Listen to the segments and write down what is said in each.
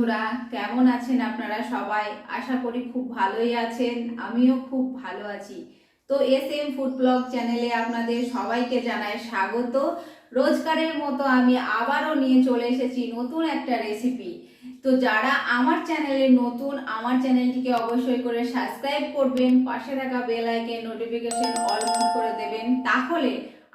বন্ধুরা, কেমন আছেন আপনারা সবাই? আশা করি খুব ভালোই আছেন। আমিও খুব ভালো আছি। তো এসএম ফুড ব্লগ চ্যানেলে আপনাদের সবাইকে জানাই স্বাগত। রোজকারের মতো আমি আবারও নিয়ে চলে এসেছি নতুন একটা রেসিপি। তো যারা আমার চ্যানেলে নতুন, আমার চ্যানেলটিকে অবশ্যই করে সাবস্ক্রাইব করবেন, পাশে থাকা বেল আইকন নোটিফিকেশন অল করে দেবেন, তাহলে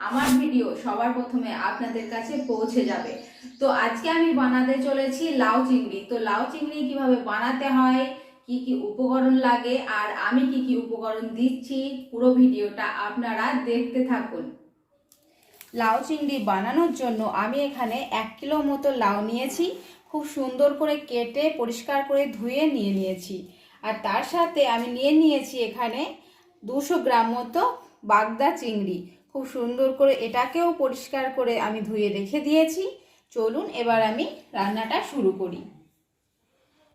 আমার ভিডিও সবার প্রথমে আপনাদের কাছে পৌঁছে যাবে। তো আজকে আমি বানাতে চলেছি লাউ চিংড়ি। তো লাউ চিংড়ি কিভাবে বানাতে হয়, কি কি উপকরণ লাগে, আর আমি কি কি উপকরণ দিচ্ছি, পুরো ভিডিওটা আপনারা দেখতে থাকুন। লাউ চিংড়ি বানানোর জন্য আমি এখানে 1 কিলো মতো লাউ নিয়েছি। খুব সুন্দর করে কেটে পরিষ্কার করে ধুয়ে নিয়েছি। আর তার সাথে আমি নিয়েছি এখানে 200 গ্রাম মতো বাগদা চিংড়ি। খুব সুন্দর করে এটাকেও পরিষ্কার করে আমি ধুয়ে রেখে দিয়েছি। চলুন এবার আমি রান্নাটা শুরু করি।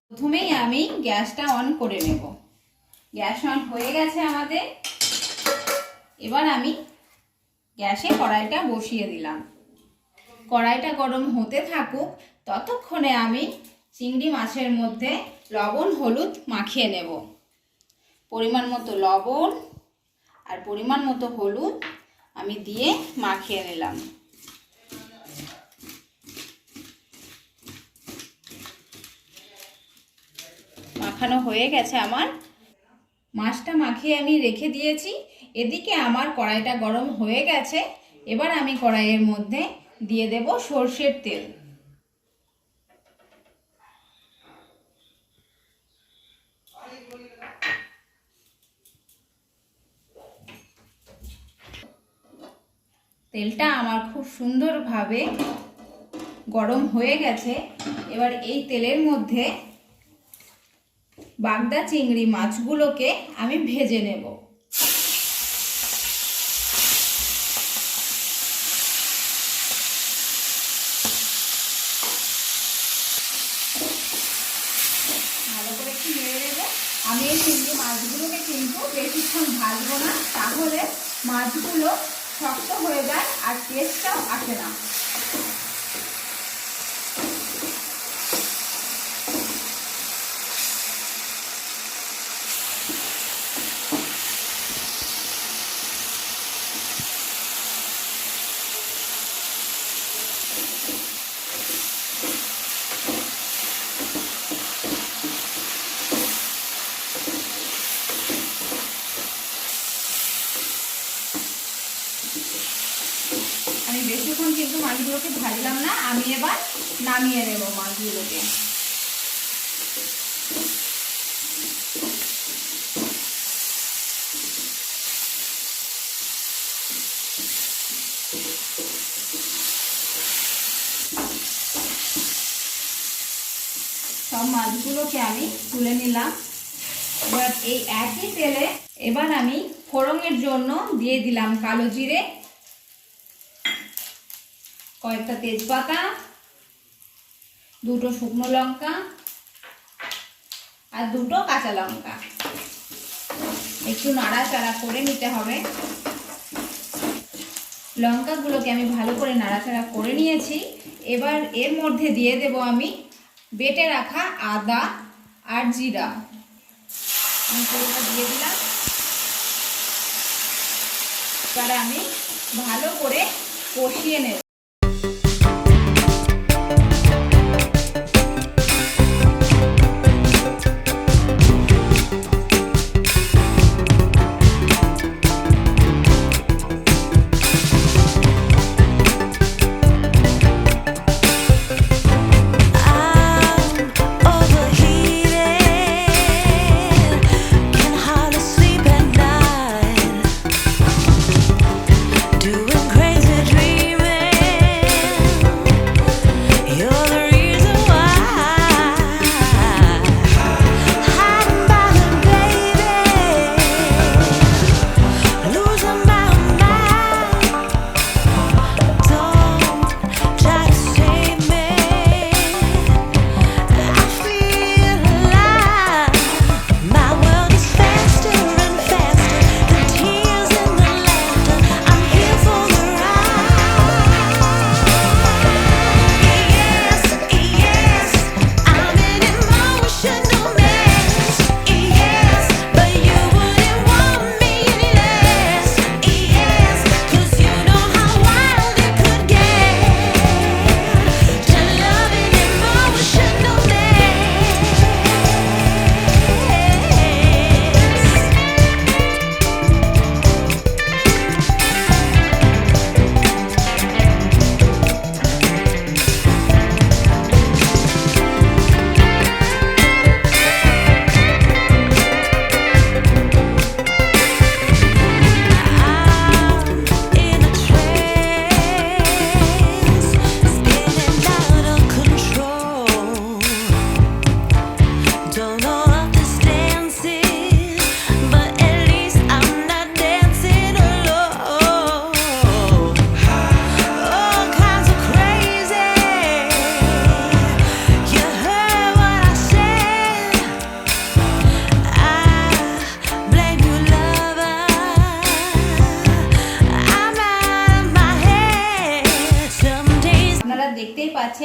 প্রথমেই আমি গ্যাসটা অন করে নেব। গ্যাস অন হয়ে গেছে আমাদের। এবার আমি গ্যাসে কড়াইটা বসিয়ে দিলাম। কড়াইটা গরম হতে থাকুক, ততক্ষণে আমি চিংড়ি মাছের মধ্যে লবণ হলুদ মাখিয়ে নেব। পরিমাণ মতো লবণ আর পরিমাণ মতো হলুদ আমি দিয়ে মাখিয়ে নিলাম। মাখানো হয়ে গেছে আমার। মাছটা মাখিয়ে আমি রেখে দিয়েছি। এদিকে আমার কড়াইটা গরম হয়ে গেছে। এবার আমি কড়াইয়ের মধ্যে দিয়ে দেব সরষের তেল। তেলটা আমার খুব সুন্দরভাবে গরম হয়ে গেছে। এবার এই তেলের মধ্যে বাগদা চিংড়ি মাছগুলোকে আমি ভেজে নেব। ভালো করে একটু নেড়ে নেব। আমি এই চিংড়ি মাছগুলোকে কিন্তু বেশিক্ষণ ভাজবো না, তাহলে মাছগুলো শক্ত হয়ে যায় আর টেস্টটাও আসে না। আমি বেশিক্ষণ কিন্তু মাছগুলোকে ভাজলাম না। আমি এবার নামিয়ে নেব মাছগুলোকে। সব মাছগুলোকে আমি তুলে নিলাম। এবার এই একই তেলে এবার আমি ফোড়নের জন্য দিয়ে দিলাম কালো জিরে, কয়েকটা তেজপাতা, 2টো শুকনো লঙ্কা আর 2টো কাঁচা লঙ্কা। একটু নাড়াচাড়া করে নিতে হবে। লঙ্কাগুলোকে আমি ভালো করে নাড়াচাড়া করে নিয়েছি। এবার এর মধ্যে দিয়ে দেব আমি বেটে রাখা আদা আর জিরা। আমি পুরোটা দিয়ে দিলাম। এবার আমি ভালো করে কষিয়ে নেব। Doing crazy dreaming.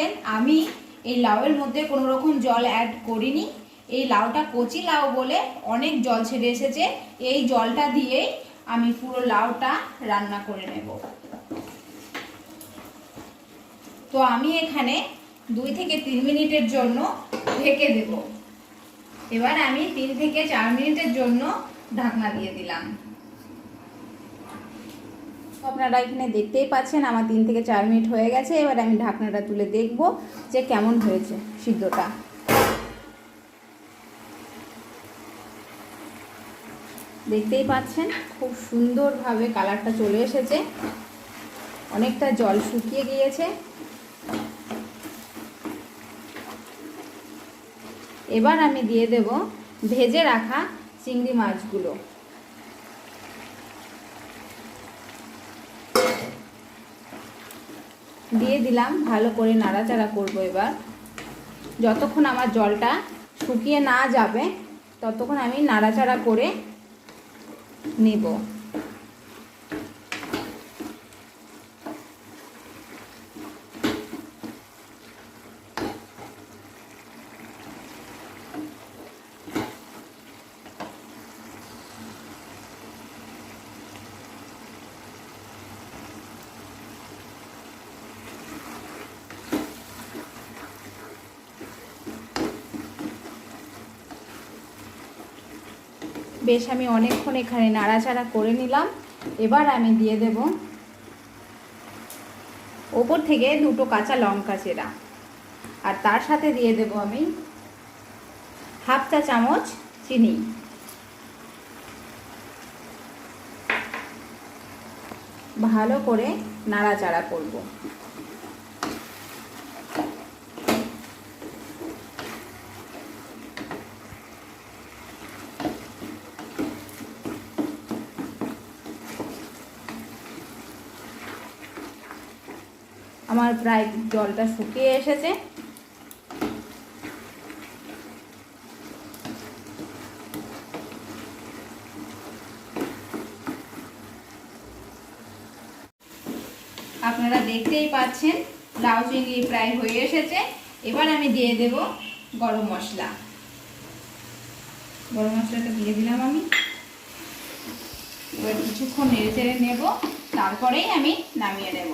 পাচ্ছেন আমি এই লাউয়ের মধ্যে কোনো রকম জল অ্যাড করিনি। এই লাউটা কচি লাউ বলে অনেক জল ছেড়ে এসেছে, এই জলটা দিয়েই আমি পুরো লাউটা রান্না করে নেব। তো আমি এখানে 2 থেকে 3 মিনিটের জন্য ঢেকে দেব। এবার আমি 3 থেকে 4 মিনিটের জন্য ঢাকনা দিয়ে দিলাম। আপনারা এখানে দেখতেই পাচ্ছেন আমার 3 থেকে 4 মিনিট হয়ে গেছে। এবার আমি ঢাকনাটা তুলে দেখব যে কেমন হয়েছে সিদ্ধটা। দেখতেই পাচ্ছেন খুব সুন্দরভাবে কালারটা চলে এসেছে, অনেকটা জল শুকিয়ে গিয়েছে। এবার আমি দিয়ে দেব ভেজে রাখা চিংড়ি মাছগুলো। দিয়ে দিলাম, ভালো করে নাড়াচাড়া করব। এবার যতক্ষণ আমার জলটা শুকিয়ে না যাবে ততক্ষণ আমি নাড়াচাড়া করে নেব। বেশ আমি অনেকক্ষণ এখানে নাড়াচাড়া করে নিলাম। এবার আমি দিয়ে দেব ওপর থেকে 2টো কাঁচা লঙ্কা চেরা, আর তার সাথে দিয়ে দেব আমি হাফ চা চামচ চিনি। ভালো করে নাড়াচাড়া করব। আমার প্রায় জলটা শুকিয়ে এসেছে। আপনারা দেখতেই পাচ্ছেন লাউ চিংড়ি প্রায় হয়ে এসেছে। এবার আমি দিয়ে দেব গরম মশলা। গরম মশলাটা দিয়ে দিলাম আমি। এবার কিছুক্ষণ নেড়ে চেড়ে নেব, তারপরেই আমি নামিয়ে নেব।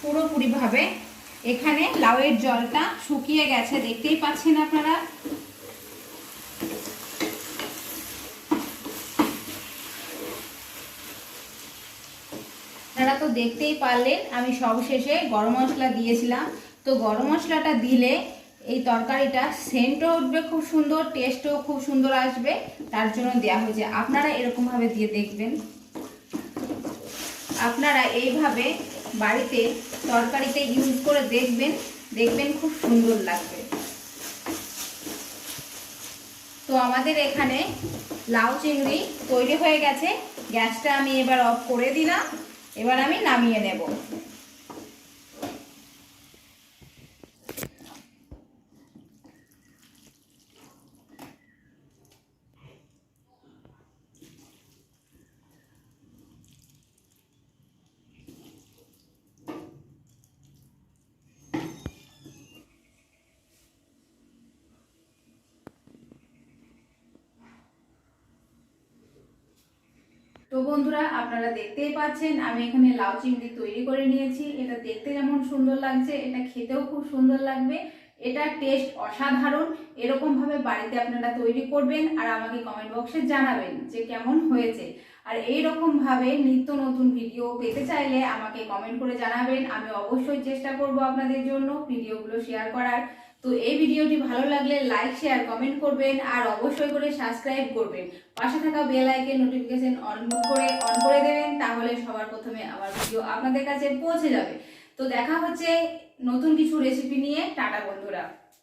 পুরোপুরিভাবে এখানে লাউয়ের জলটা শুকিয়ে গেছে, দেখতেই পাচ্ছেন আপনারা। আপনারা তো দেখতেই পারলেন আমি সবশেষে গরম মশলা দিয়েছিলাম। তো গরম মশলাটা দিলে এই তরকারিটা সেন্টও উঠবে খুব সুন্দর, টেস্টও খুব সুন্দর আসবে, তার জন্য দেওয়া হয়েছে। আপনারা এরকমভাবে দিয়ে দেখবেন। আপনারা এইভাবে বাড়িতে তরকারিতে ইউজ করে দেখবেন, দেখবেন খুব সুন্দর লাগবে। তো আমাদের এখানে লাউ চিংড়ি তৈরি হয়ে গেছে। গ্যাসটা আমি এবার অফ করে দিলাম। এবার আমি নামিয়ে নেব। তো বন্ধুরা আপনারা দেখতেই পাচ্ছেন আমি এখানে লাউ চিংড়ি তৈরি করে নিয়েছি। এটা দেখতে যেমন সুন্দর লাগছে, এটা খেতেও খুব সুন্দর লাগবে। এটা টেস্ট অসাধারণ। এরকম ভাবে বাড়িতে আপনারা তৈরি করবেন আর আমাকে কমেন্ট বক্সে জানাবেন যে কেমন হয়েছে। আর এই রকম ভাবে নিত্য নতুন ভিডিও পেতে চাইলে আমাকে কমেন্ট করে জানাবেন। আমি অবশ্যই চেষ্টা করব আপনাদের জন্য ভিডিওগুলো শেয়ার করার। তো এই ভিডিওটি ভালো লাগলে লাইক শেয়ার কমেন্ট করবেন আর অবশ্যই করে সাবস্ক্রাইব করবেন। পাশে থাকা বেল আইকন নোটিফিকেশন অন করে দেবেন, তাহলে সবার প্রথমে আমার ভিডিও আপনাদের কাছে পৌঁছে যাবে। তো দেখা হচ্ছে নতুন কিছু রেসিপি নিয়ে। টাটা বন্ধুরা।